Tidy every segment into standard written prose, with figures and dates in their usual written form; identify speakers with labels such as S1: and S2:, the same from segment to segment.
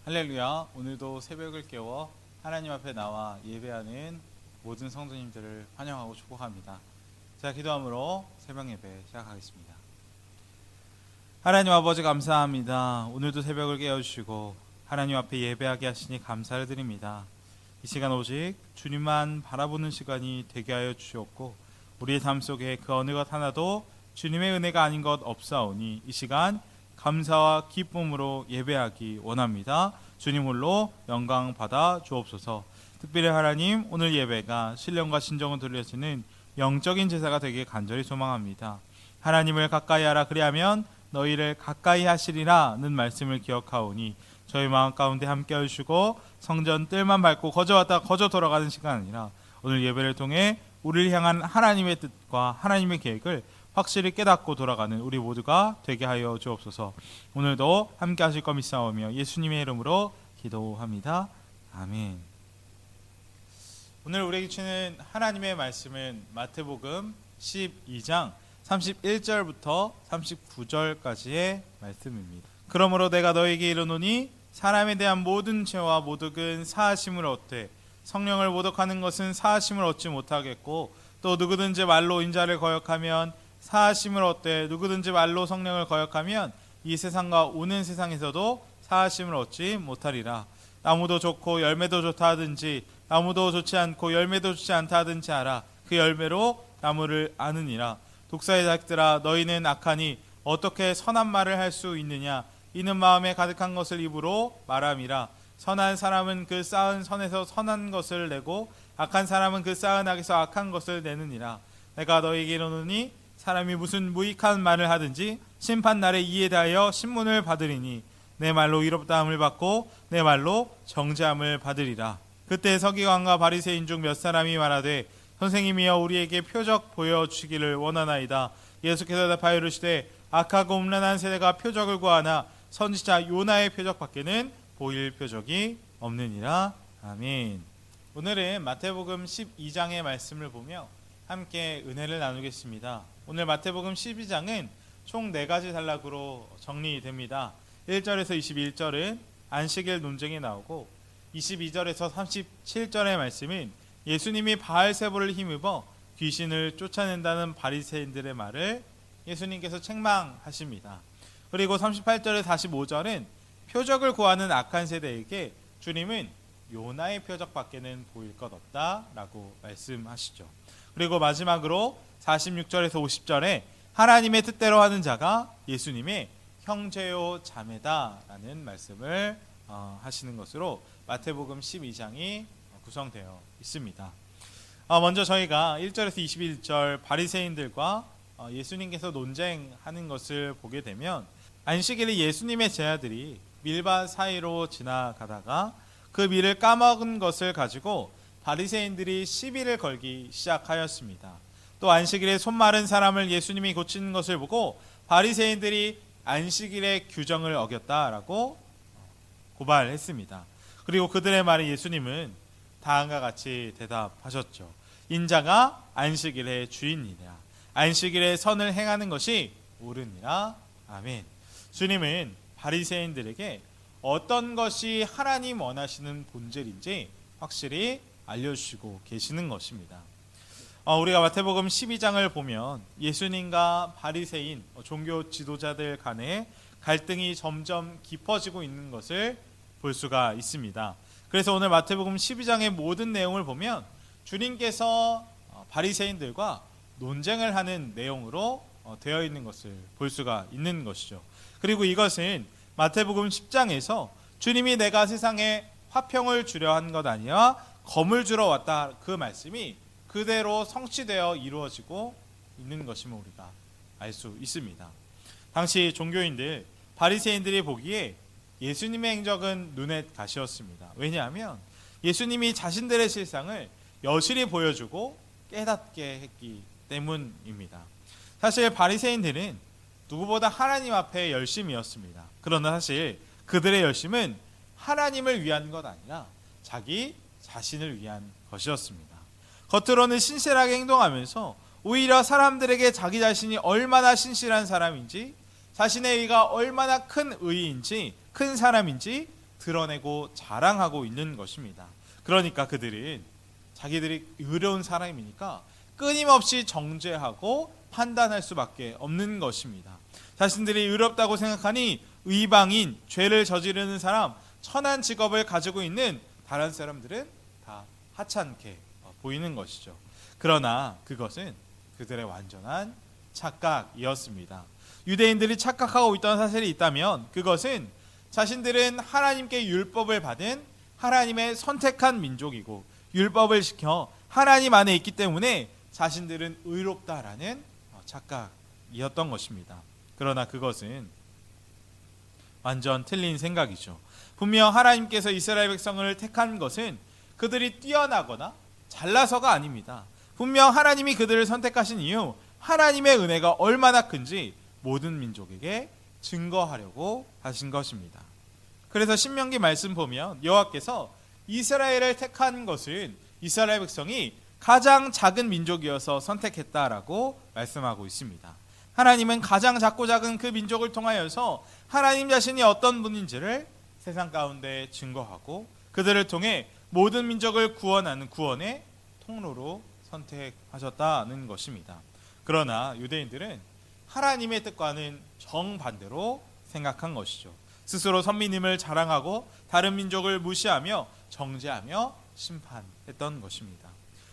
S1: 할렐루야. 오늘도 새벽을 깨워 하나님 앞에 나와 예배하는 모든 성도님들을 환영하고 축복합니다. 자, 기도함으로 새벽 예배 시작하겠습니다. 하나님 아버지 감사합니다. 오늘도 새벽을 깨워주시고 하나님 앞에 예배하게 하시니 감사를 드립니다. 이 시간 오직 주님만 바라보는 시간이 되게 하여 주시옵고 우리의 삶 속에 그 어느 것 하나도 주님의 은혜가 아닌 것 없사오니 이 시간 감사와 기쁨으로 예배하기 원합니다. 주님 홀로 영광 받아 주옵소서. 특별히 하나님, 오늘 예배가 신령과 신정을 돌려지는 영적인 제사가 되길 간절히 소망합니다. 하나님을 가까이 하라 그리하면 너희를 가까이 하시리라는 말씀을 기억하오니 저희 마음 가운데 함께 해주시고 성전 뜰만 밟고 거저 왔다 거저 돌아가는 시간 아니라 오늘 예배를 통해 우리를 향한 하나님의 뜻과 하나님의 계획을 확실히 깨닫고 돌아가는 우리 모두가 되게 하여 주옵소서. 오늘도 함께 하실 것 믿사오며 예수님의 이름으로 기도합니다. 아멘. 오늘 우리에게 주는 하나님의 말씀은 마태복음 12장 31절부터 39절까지의 말씀입니다. 그러므로 내가 너에게 이르노니 사람에 대한 모든 죄와 모독은 사하심을 얻되 성령을 모독하는 것은 사하심을 얻지 못하겠고 또 누구든지 말로 인자를 거역하면 사하심을 얻되 누구든지 말로 성령을 거역하면 이 세상과 오는 세상에서도 사하심을 얻지 못하리라. 나무도 좋고 열매도 좋다 하든지 나무도 좋지 않고 열매도 좋지 않다 하든지 알아. 그 열매로 나무를 아느니라. 독사의 자식들아 너희는 악하니 어떻게 선한 말을 할 수 있느냐. 이는 마음에 가득한 것을 입으로 말함이라. 선한 사람은 그 쌓은 선에서 선한 것을 내고 악한 사람은 그 쌓은 악에서 악한 것을 내느니라. 내가 너희에게 이르노니 사람이 무슨 무익한 말을 하든지 심판날에 이에 대하여 신문을 받으리니 내 말로 의롭다함을 받고 내 말로 정죄함을 받으리라. 그때 서기관과 바리새인 중 몇 사람이 말하되 선생님이여 우리에게 표적 보여주시기를 원하나이다. 예수께서 대답하여 이르시되 악하고 음란한 세대가 표적을 구하나 선지자 요나의 표적밖에는 보일 표적이 없느니라. 아멘. 오늘은 마태복음 12장의 말씀을 보며 함께 은혜를 나누겠습니다. 오늘 마태복음 12장은 총 4가지 단락으로 정리됩니다. 1절에서 21절은 안식일 논쟁이 나오고 22절에서 37절의 말씀은 예수님이 바알세보를 힘입어 귀신을 쫓아낸다는 바리새인들의 말을 예수님께서 책망하십니다. 그리고 38절에서 45절은 표적을 구하는 악한 세대에게 주님은 요나의 표적밖에는 보일 것 없다라고 말씀하시죠. 그리고 마지막으로 46절에서 50절에 하나님의 뜻대로 하는 자가 예수님의 형제요 자매다라는 말씀을 하시는 것으로 마태복음 12장이 구성되어 있습니다. 먼저 저희가 1절에서 21절 바리새인들과 예수님께서 논쟁하는 것을 보게 되면 안식일에 예수님의 제자들이 밀밭 사이로 지나가다가 그 밀을 까먹은 것을 가지고 바리새인들이 시비를 걸기 시작하였습니다. 또 안식일에 손 마른 사람을 예수님이 고치는 것을 보고 바리새인들이 안식일의 규정을 어겼다라고 고발했습니다. 그리고 그들의 말에 예수님은 다음과 같이 대답하셨죠. 인자가 안식일의 주인이라. 안식일에 선을 행하는 것이 옳으니라. 아멘. 주님은 바리새인들에게 어떤 것이 하나님 원하시는 본질인지 확실히 알려주시고 계시는 것입니다. 우리가 마태복음 12장을 보면 예수님과 바리새인 종교 지도자들 간의 갈등이 점점 깊어지고 있는 것을 볼 수가 있습니다. 그래서 오늘 마태복음 12장의 모든 내용을 보면 주님께서 바리새인들과 논쟁을 하는 내용으로 되어 있는 것을 볼 수가 있는 것이죠. 그리고 이것은 마태복음 10장에서 주님이 내가 세상에 화평을 주려 한 것 아니라 검을 주러 왔다 그 말씀이 그대로 성취되어 이루어지고 있는 것임을 우리가 알 수 있습니다. 당시 종교인들 바리새인들이 보기에 예수님의 행적은 눈에 가시였습니다. 왜냐하면 예수님이 자신들의 실상을 여실히 보여주고 깨닫게 했기 때문입니다. 사실 바리새인들은 누구보다 하나님 앞에 열심이었습니다. 그러나 사실 그들의 열심은 하나님을 위한 것 아니라 자기 자신을 위한 것이었습니다. 겉으로는 신실하게 행동하면서 오히려 사람들에게 자기 자신이 얼마나 신실한 사람인지 자신의 의가 얼마나 큰 의인지 큰 사람인지 드러내고 자랑하고 있는 것입니다. 그러니까 그들은 자기들이 의로운 사람이니까 끊임없이 정죄하고 판단할 수밖에 없는 것입니다. 자신들이 의롭다고 생각하니 의방인, 죄를 저지르는 사람, 천한 직업을 가지고 있는 다른 사람들은 다 하찮게 보이는 것이죠. 그러나 그것은 그들의 완전한 착각이었습니다. 유대인들이 착각하고 있던 사실이 있다면 그것은 자신들은 하나님께 율법을 받은 하나님의 선택한 민족이고 율법을 지켜 하나님 안에 있기 때문에 자신들은 의롭다라는 착각이었던 것입니다. 그러나 그것은 완전 틀린 생각이죠. 분명 하나님께서 이스라엘 백성을 택한 것은 그들이 뛰어나거나 잘나서가 아닙니다. 분명 하나님이 그들을 선택하신 이유, 하나님의 은혜가 얼마나 큰지 모든 민족에게 증거하려고 하신 것입니다. 그래서 신명기 말씀 보면 여호와께서 이스라엘을 택한 것은 이스라엘 백성이 가장 작은 민족이어서 선택했다라고 말씀하고 있습니다. 하나님은 가장 작고 작은 그 민족을 통하여서 하나님 자신이 어떤 분인지를 세상 가운데 증거하고 그들을 통해 모든 민족을 구원하는 구원의 통로로 선택하셨다는 것입니다. 그러나 유대인들은 하나님의 뜻과는 정반대로 생각한 것이죠. 스스로 선민임을 자랑하고 다른 민족을 무시하며 정죄하며 심판했던 것입니다.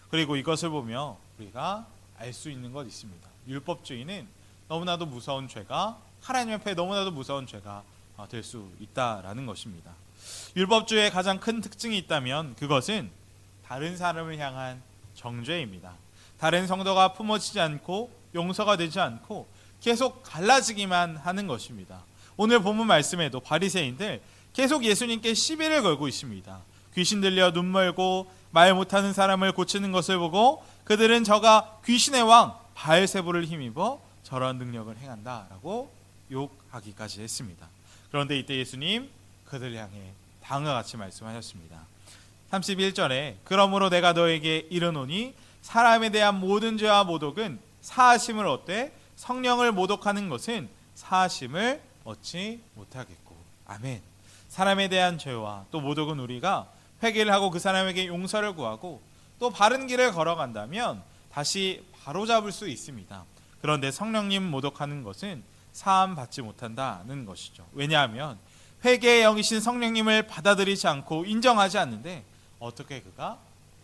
S1: 그리고 이것을 보며 우리가 알 수 있는 것 있습니다. 율법주의는 너무나도 무서운 죄가 하나님 앞에 너무나도 무서운 죄가 될 수 있다라는 것입니다. 율법주의의 가장 큰 특징이 있다면 그것은 다른 사람을 향한 정죄입니다. 다른 성도가 품어지지 않고 용서가 되지 않고 계속 갈라지기만 하는 것입니다. 오늘 본문 말씀에도 바리새인들 계속 예수님께 시비를 걸고 있습니다. 귀신 들려 눈 멀고 말 못하는 사람을 고치는 것을 보고 그들은 저가 귀신의 왕 바알세불을 힘입어 저러한 능력을 행한다라고 욕하기까지 했습니다. 그런데 이때 예수님 그들 향해 다음과 같이 말씀하셨습니다. 31절에 그러므로 내가 너에게 이르노니 사람에 대한 모든 죄와 모독은 사하심을 얻되 성령을 모독하는 것은 사하심을 얻지 못하겠고. 아멘. 사람에 대한 죄와 또 모독은 우리가 회개를 하고 그 사람에게 용서를 구하고 또 바른 길을 걸어간다면 다시 바로잡을 수 있습니다. 그런데 성령님 모독하는 것은 사함 받지 못한다는 것이죠. 왜냐하면 회개의 영이신 성령님을 받아들이지 않고 인정하지 않는데 어떻게 그가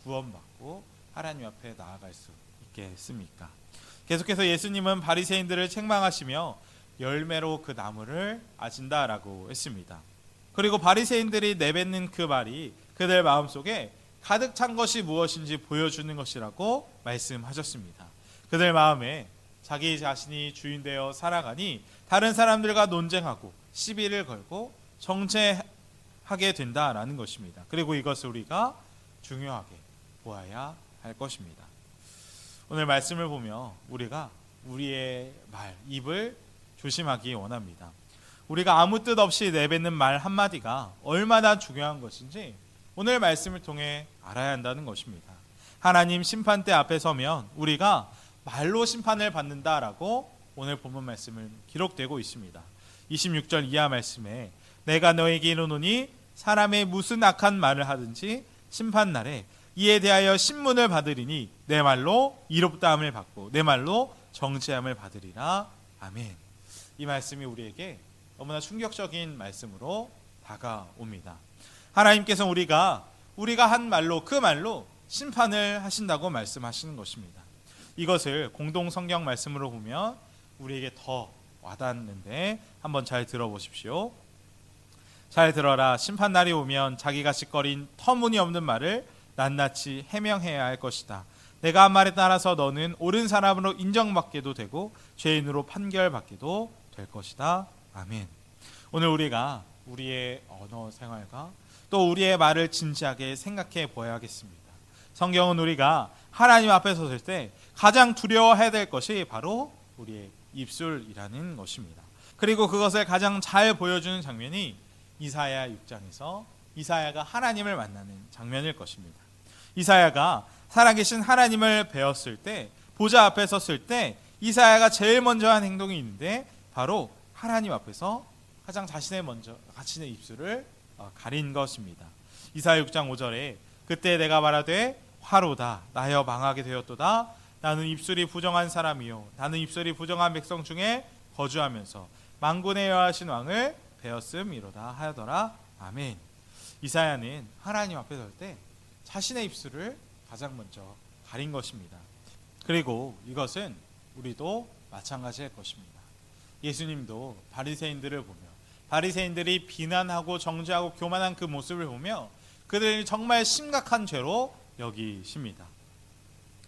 S1: 구원받고 하나님 앞에 나아갈 수 있겠습니까? 계속해서 예수님은 바리새인들을 책망하시며 열매로 그 나무를 아신다라고 했습니다. 그리고 바리새인들이 내뱉는 그 말이 그들 마음속에 가득 찬 것이 무엇인지 보여주는 것이라고 말씀하셨습니다. 그들 마음에 자기 자신이 주인되어 살아가니 다른 사람들과 논쟁하고 시비를 걸고 정죄하게 된다라는 것입니다. 그리고 이것을 우리가 중요하게 보아야 할 것입니다. 오늘 말씀을 보며 우리가 우리의 말, 입을 조심하기 원합니다. 우리가 아무 뜻 없이 내뱉는 말 한마디가 얼마나 중요한 것인지 오늘 말씀을 통해 알아야 한다는 것입니다. 하나님 심판대 앞에 서면 우리가 말로 심판을 받는다라고 오늘 본문 말씀은 기록되고 있습니다. 26절 이하 말씀에 내가 너에게 이르노니 사람의 무슨 악한 말을 하든지 심판날에 이에 대하여 신문을 받으리니 내 말로 이롭다함을 받고 내 말로 정죄함을 받으리라. 아멘. 이 말씀이 우리에게 너무나 충격적인 말씀으로 다가옵니다. 하나님께서 우리가 한 말로 그 말로 심판을 하신다고 말씀하시는 것입니다. 이것을 공동 성경 말씀으로 보면 우리에게 더 와닿는데 한번 잘 들어보십시오. 잘 들어라. 심판날이 오면 자기가 짓거린 터무니없는 말을 낱낱이 해명해야 할 것이다. 내가 한 말에 따라서 너는 옳은 사람으로 인정받게도 되고 죄인으로 판결받게도 될 것이다. 아멘. 오늘 우리가 우리의 언어 생활과 또 우리의 말을 진지하게 생각해 보아야겠습니다. 성경은 우리가 하나님 앞에 섰을 때 가장 두려워해야 될 것이 바로 우리의 입술이라는 것입니다. 그리고 그것을 가장 잘 보여주는 장면이 이사야 6장에서 이사야가 하나님을 만나는 장면일 것입니다. 이사야가 살아계신 하나님을 배웠을 때, 보좌 앞에 섰을 때 이사야가 제일 먼저 한 행동이 있는데 바로 하나님 앞에서 가장 자신의 입술을 가린 것입니다. 이사야 6장 5절에 그때 내가 말하되 화로다 나여 망하게 되었도다. 나는 입술이 부정한 사람이요 나는 입술이 부정한 백성 중에 거주하면서 만군의 여호와신 왕을 베었음이로다 하더라. 아멘. 이사야는 하나님 앞에 설 때 자신의 입술을 가장 먼저 가린 것입니다. 그리고 이것은 우리도 마찬가지일 것입니다. 예수님도 바리새인들을 보며 바리새인들이 비난하고 정죄하고 교만한 그 모습을 보며 그들이 정말 심각한 죄로 여기십니다.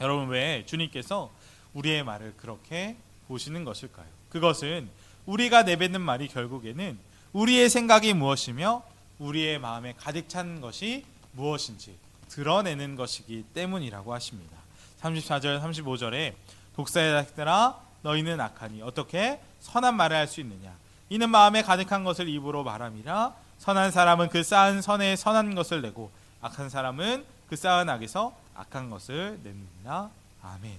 S1: 여러분, 왜 주님께서 우리의 말을 그렇게 보시는 것일까요? 그것은 우리가 내뱉는 말이 결국에는 우리의 생각이 무엇이며 우리의 마음에 가득 찬 것이 무엇인지 드러내는 것이기 때문이라고 하십니다. 34절 35절에 독사의 자식들아 너희는 악하니 어떻게 선한 말을 할 수 있느냐. 이는 마음에 가득한 것을 입으로 말함이라. 선한 사람은 그 쌓은 선에 선한 것을 내고 악한 사람은 그 쌓은 악에서 악한 것을 냅니다. 아멘.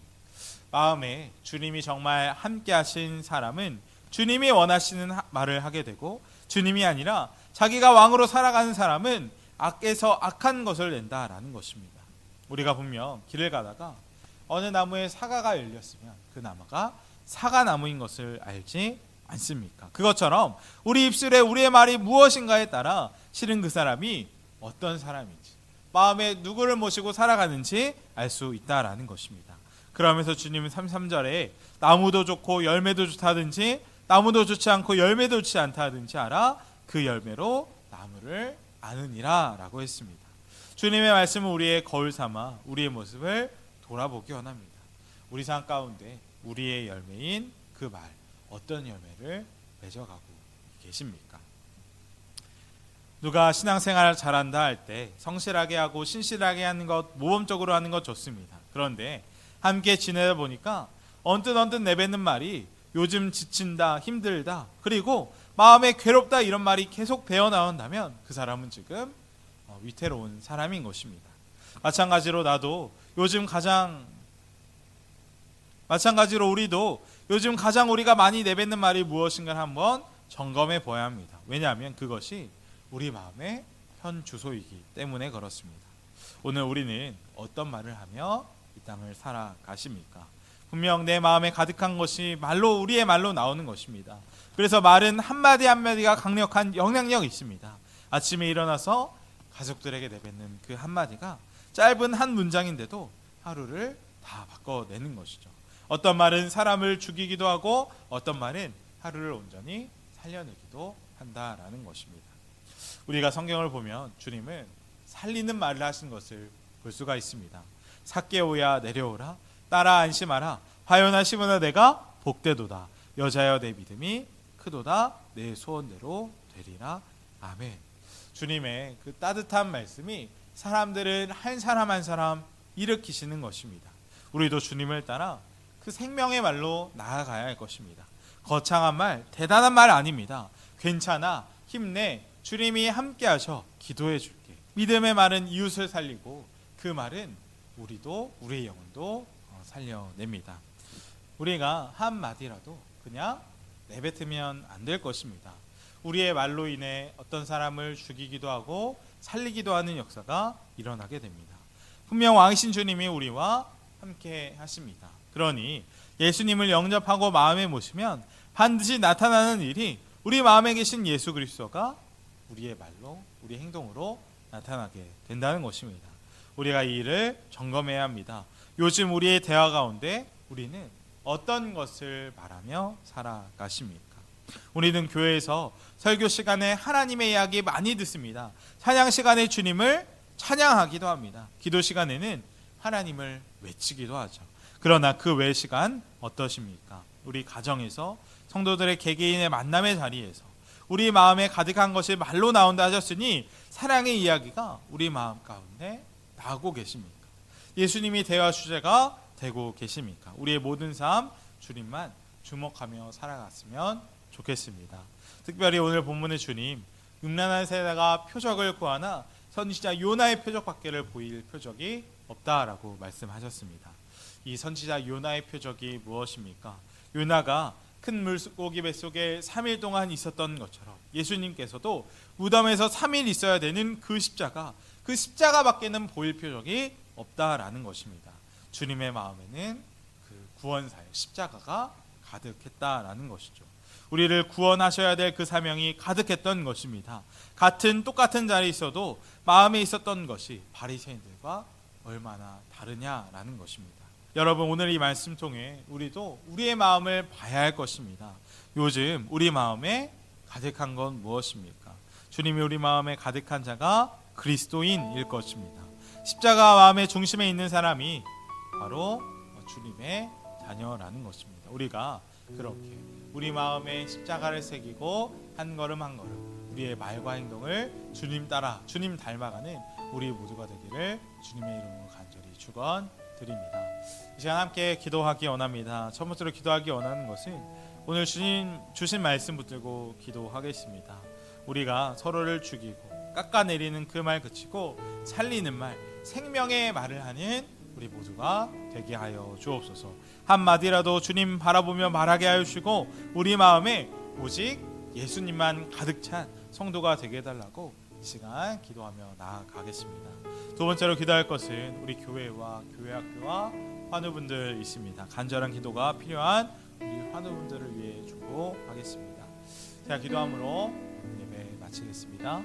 S1: 마음에 주님이 정말 함께 하신 사람은 주님이 원하시는 말을 하게 되고, 주님이 아니라 자기가 왕으로 살아가는 사람은 악에서 악한 것을 낸다라는 것입니다. 우리가 분명 길을 가다가 어느 나무에 사과가 열렸으면 그 나무가 사과나무인 것을 알지 않습니까? 그것처럼 우리 입술에 우리의 말이 무엇인가에 따라 실은 그 사람이 어떤 사람인지, 마음에 누구를 모시고 살아가는지 알 수 있다라는 것입니다. 그러면서 주님은 33절에 나무도 좋고 열매도 좋다든지 나무도 좋지 않고 열매도 좋지 않다든지 알아 그 열매로 나무를 아느니라 라고 했습니다. 주님의 말씀은 우리의 거울 삼아 우리의 모습을 돌아보기 원합니다. 우리 삶 가운데 우리의 열매인 그 말, 어떤 열매를 맺어가고 계십니까? 누가 신앙생활을 잘한다 할 때 성실하게 하고 신실하게 하는 것, 모범적으로 하는 것 좋습니다. 그런데 함께 지내다 보니까 언뜻 내뱉는 말이 요즘 지친다, 힘들다, 그리고 마음에 괴롭다 이런 말이 계속 배어나온다면 그 사람은 지금 위태로운 사람인 것입니다. 마찬가지로 우리도 요즘 가장 우리가 많이 내뱉는 말이 무엇인가 한번 점검해 보아야 합니다. 왜냐하면 그것이 우리 마음의 현 주소이기 때문에 그렇습니다. 오늘 우리는 어떤 말을 하며 이 땅을 살아가십니까? 분명 내 마음에 가득한 것이 우리의 말로 나오는 것입니다. 그래서 말은 한마디 한마디가 강력한 영향력이 있습니다. 아침에 일어나서 가족들에게 내뱉는 그 한마디가 짧은 한 문장인데도 하루를 다 바꿔내는 것이죠. 어떤 말은 사람을 죽이기도 하고 어떤 말은 하루를 온전히 살려내기도 한다라는 것입니다. 우리가 성경을 보면 주님은 살리는 말을 하신 것을 볼 수가 있습니다. 삭개오야 내려오라, 따라 안심하라, 화요나 시므나 내가 복되도다, 여자여 내 믿음이 크도다, 내 소원대로 되리라. 아멘. 주님의 그 따뜻한 말씀이 사람들은 한 사람 한 사람 일으키시는 것입니다. 우리도 주님을 따라 그 생명의 말로 나아가야 할 것입니다. 거창한 말, 대단한 말 아닙니다. 괜찮아, 힘내, 주님이 함께 하셔, 기도해 줄게. 믿음의 말은 이웃을 살리고 그 말은 우리의 영혼도 살려냅니다. 우리가 한마디라도 그냥 내뱉으면 안 될 것입니다. 우리의 말로 인해 어떤 사람을 죽이기도 하고 살리기도 하는 역사가 일어나게 됩니다. 분명 왕이신 주님이 우리와 함께 하십니다. 그러니 예수님을 영접하고 마음에 모시면 반드시 나타나는 일이 우리 마음에 계신 예수 그리스도가 우리의 말로, 우리 행동으로 나타나게 된다는 것입니다. 우리가 이 일을 점검해야 합니다. 요즘 우리의 대화 가운데 우리는 어떤 것을 말하며 살아가십니까? 우리는 교회에서 설교 시간에 하나님의 이야기 많이 듣습니다. 찬양 시간에 주님을 찬양하기도 합니다. 기도 시간에는 하나님을 외치기도 하죠. 그러나 그 외 시간 어떠십니까? 우리 가정에서 성도들의 개개인의 만남의 자리에서 우리 마음에 가득한 것이 말로 나온다 하셨으니 사랑의 이야기가 우리 마음 가운데 나오고 계십니까? 예수님이 대화 주제가 되고 계십니까? 우리의 모든 삶 주님만 주목하며 살아갔으면 좋겠습니다. 특별히 오늘 본문의 주님, 음란한 세대가 표적을 구하나 선지자 요나의 표적밖에를 보일 표적이 없다라고 말씀하셨습니다. 이 선지자 요나의 표적이 무엇입니까? 요나가 큰 물고기 뱃속에 3일 동안 있었던 것처럼 예수님께서도 무덤에서 3일 있어야 되는 그 십자가밖에는 보일 표적이 없다라는 것입니다. 주님의 마음에는 그 구원사역 십자가가 가득했다라는 것이죠. 우리를 구원하셔야 될 그 사명이 가득했던 것입니다. 똑같은 자리에 있어도 마음에 있었던 것이 바리새인들과 얼마나 다르냐라는 것입니다. 여러분, 오늘 이 말씀 통해 우리도 우리의 마음을 봐야 할 것입니다. 요즘 우리 마음에 가득한 건 무엇입니까? 주님이 우리 마음에 가득한 자가 그리스도인일 것입니다. 십자가 마음의 중심에 있는 사람이 바로 주님의 자녀라는 것입니다. 우리가 그렇게 우리 마음에 십자가를 새기고 한 걸음 한 걸음 우리의 말과 행동을 주님 따라 주님 닮아가는 우리 모두가 되기를 주님의 이름으로 간절히 축원드립니다. 이 시간 함께 기도하기 원합니다. 첫 번째로 기도하기 원하는 것은 오늘 주님 주신 말씀 붙들고 기도하겠습니다. 우리가 서로를 죽이고 깎아내리는 그 말 그치고 살리는 말, 생명의 말을 하는 우리 모두가 되게 하여 주옵소서. 한마디라도 주님 바라보며 말하게 하여 주시고 우리 마음에 오직 예수님만 가득 찬 성도가 되게 해달라고 이 시간 기도하며 나아가겠습니다. 두 번째로 기도할 것은 우리 교회와 교회학교와 환우분들 있습니다. 간절한 기도가 필요한 우리 환우분들을 위해 축복하겠습니다. 제가 기도함으로 예배 마치겠습니다.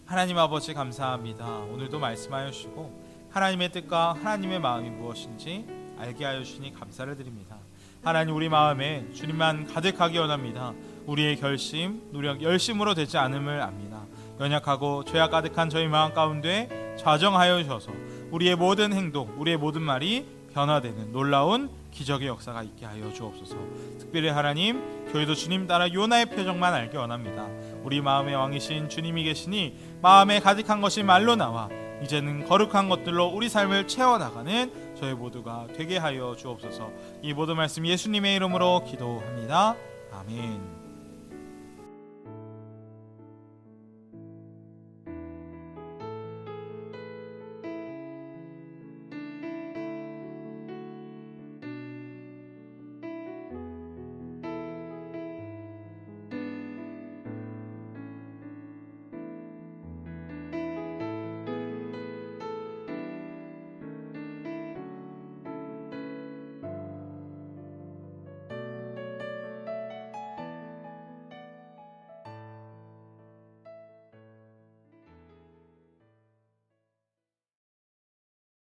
S1: 하나님 아버지 감사합니다. 오늘도 말씀하여 주시고 하나님의 뜻과 하나님의 마음이 무엇인지 알게 하여 주시니 감사를 드립니다. 하나님, 우리 마음에 주님만 가득하기 원합니다. 우리의 결심, 노력, 열심으로 되지 않음을 압니다. 연약하고 죄악 가득한 저희 마음 가운데 좌정하여 주셔서 우리의 모든 행동, 우리의 모든 말이 변화되는 놀라운 기적의 역사가 있게 하여 주옵소서. 특별히 하나님, 저희도 주님 따라 요나의 표정만 알기 원합니다. 우리 마음의 왕이신 주님이 계시니 마음에 가득한 것이 말로 나와 이제는 거룩한 것들로 우리 삶을 채워나가는 저희 모두가 되게 하여 주옵소서. 이 모든 말씀 예수님의 이름으로 기도합니다. 아멘.